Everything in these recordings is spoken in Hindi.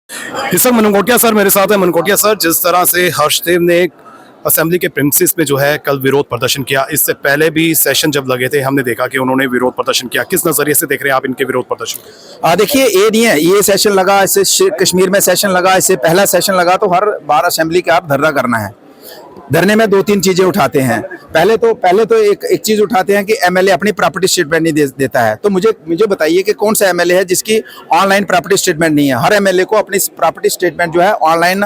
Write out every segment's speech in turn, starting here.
इस वक्त मनकोटिया सर मेरे साथ है। मनकोटिया सर, जिस तरह से हर्षदेव ने असेंबली के प्रेमिसेस में जो है कल विरोध प्रदर्शन किया, इससे पहले भी सेशन जब लगे थे हमने देखा कि उन्होंने विरोध प्रदर्शन किया। किस नजरिए से देख रहे हैं आप इनके विरोध प्रदर्शन को? देखिए, ये नहीं है, ये सेशन लगा, इससे कश्मीर में सेशन लगा, इससे पहला सेशन लगा, तो हर बार असेंबली के आप धरना करना है। धरने में दो तीन चीजें उठाते हैं। पहले तो एक चीज उठाते हैं कि एमएलए अपनी प्रॉपर्टी स्टेटमेंट नहीं देता है। तो मुझे बताइए कि कौन सा एमएलए है जिसकी ऑनलाइन प्रॉपर्टी स्टेटमेंट नहीं है। हर एमएलए को अपनी प्रॉपर्टी स्टेटमेंट जो है ऑनलाइन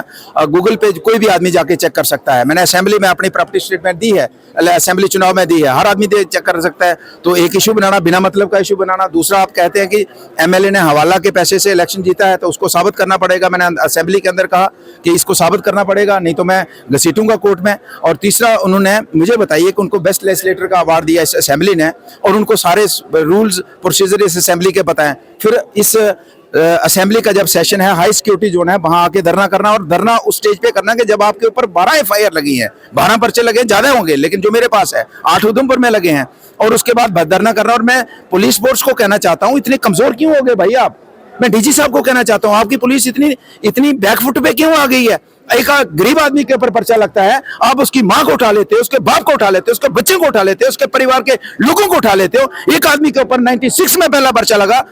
गूगल पे कोई भी आदमी जाके चेक कर सकता है। मैंने असेंबली में अपनी प्रॉपर्टी स्टेटमेंट दी है, असेंबली चुनाव में दी है, हर आदमी चेक कर सकता है। तो एक इशू बनाना, बिना मतलब का इशू बनाना। दूसरा, आप कहते हैं कि एमएलए ने हवाला के पैसे से इलेक्शन जीता है तो उसको साबित करना पड़ेगा। मैंने असेंबली के अंदर कहा कि इसको साबित करना पड़ेगा, नहीं तो मैं घसीटूंगा कोर्ट में। और तीसरा, उन्होंने मुझे बताइए कि उनको बेस्ट लेजिस्लेटर का अवार्ड दिया इस असेंबली ने, और उनको सारे रूल्स प्रोसीजर इस असेंबली के पता है। फिर इस असेंबली का जब सेशन है, हाई सिक्योरिटी जोन है, वहां आके धरना करना, और धरना उस स्टेज पे करना कि जब आपके ऊपर 12 एफआईआर लगी हैं, 12 पर्चे लगे, ज्यादा होंगे लेकिन जो मेरे पास है 8 उधमपुर में लगे हैं, और उसके बाद धरना करना। और मैं पुलिस फोर्स को कहना चाहता हूँ, इतने कमजोर क्यों हो गए भाई आप? मैं डीजी साहब को कहना चाहता हूँ, आपकी पुलिस इतनी बैकफुट पे क्यों आ गई है? एक गरीब आदमी के ऊपर पर्चा लगता है, आप उसकी माँ को उठा लेते हो, उसके बाप को उठा लेते हो, उसके बच्चे को उठा लेते हो, उसके परिवार के लोगों को उठा लेते हो। एक आदमी के ऊपर 96 में पहला पर्चा लगा,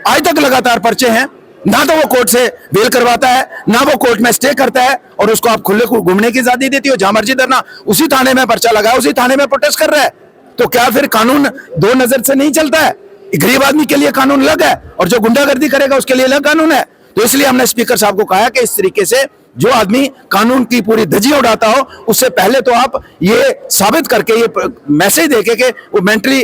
आज तक लगातार पर्चे हैं। ना तो वो कोर्ट से बेल करवाता है, ना वो कोर्ट में स्टे करता है, और उसको आप खुले को घूमने की आजादी देती हो, जहां मर्जी धरना। उसी थाने में पर्चा लगा, उसी थाने में प्रोटेस्ट कर रहा है। तो क्या फिर कानून दो नजर से नहीं चलता है? गरीब आदमी के लिए कानून अलग है, और जो गुंडागर्दी करेगा उसके लिए अलग कानून है। तो इसलिए हमने स्पीकर साहब को कहा कि इस तरीके से जो आदमी कानून की पूरी धज्जियां उड़ाता हो, उससे पहले तो आप ये साबित करके, ये मैसेज देके कि वो मेंटली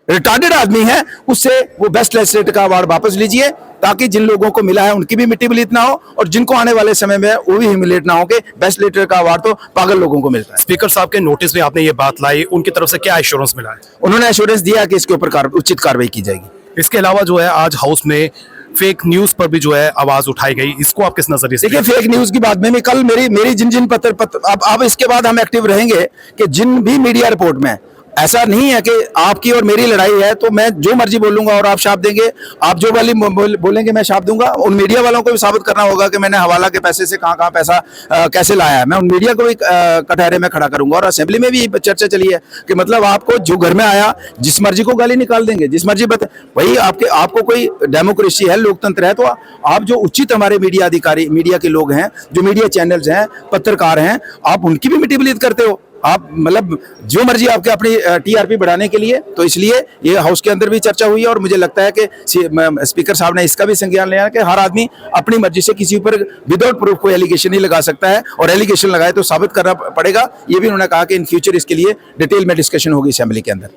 रिटार्डेड आदमी है, उससे वो बेस्ट लेजिस्लेटर का अवार्ड वापस लीजिए, ताकि जिन लोगों को मिला है उनकी भी मिट्टी बिलीत ना हो, और जिनको आने वाले समय में वो भी ह्यूमिलेट ना हो कि बेस्ट लेजिस्लेटर का अवार्ड तो पागल लोगों को मिलता है। स्पीकर साहब के नोटिस में आपने ये बात लाई, उनकी तरफ से क्या एश्योरेंस मिला है? उन्होंने एश्योरेंस दिया कि इसके ऊपर उचित कार्रवाई की जाएगी। इसके अलावा जो है आज हाउस में फेक न्यूज पर भी जो है आवाज उठाई गई, इसको आप किस नजरिए से? देखिए, फेक न्यूज की बात में भी कल मेरी जिन पत्र अब इसके बाद हम एक्टिव रहेंगे कि जिन भी मीडिया रिपोर्ट में, ऐसा नहीं है कि आपकी और मेरी लड़ाई है तो मैं जो मर्जी बोलूंगा और आप छाप देंगे, आप जो वाली बोलेंगे मैं छाप दूंगा। उन मीडिया वालों को भी साबित करना होगा कि मैंने हवाला के पैसे से कहां पैसा कैसे लाया है। मैं उन मीडिया को भी कटहरे में खड़ा करूंगा। और असेंबली में भी चर्चा चली है कि मतलब आपको जो घर में आया जिस मर्जी को गाली निकाल देंगे, जिस मर्जी वही आपको कोई डेमोक्रेसी है, लोकतंत्र है, तो आप जो उचित हमारे मीडिया अधिकारी, मीडिया के लोग हैं, जो मीडिया चैनल्स हैं, पत्रकार हैं, आप उनकी भी मिट्टी बिलीत करते हो। आप मतलब जो मर्जी आपके अपनी टीआरपी बढ़ाने के लिए। तो इसलिए ये हाउस के अंदर भी चर्चा हुई है, और मुझे लगता है कि स्पीकर साहब ने इसका भी संज्ञान लिया कि हर आदमी अपनी मर्जी से किसी पर विदाउट प्रूफ कोई एलिगेशन नहीं लगा सकता है, और एलिगेशन लगाए तो साबित करना पड़ेगा। ये भी उन्होंने कहा कि इन फ्यूचर इसके लिए डिटेल में डिस्कशन होगी असेंबली के अंदर।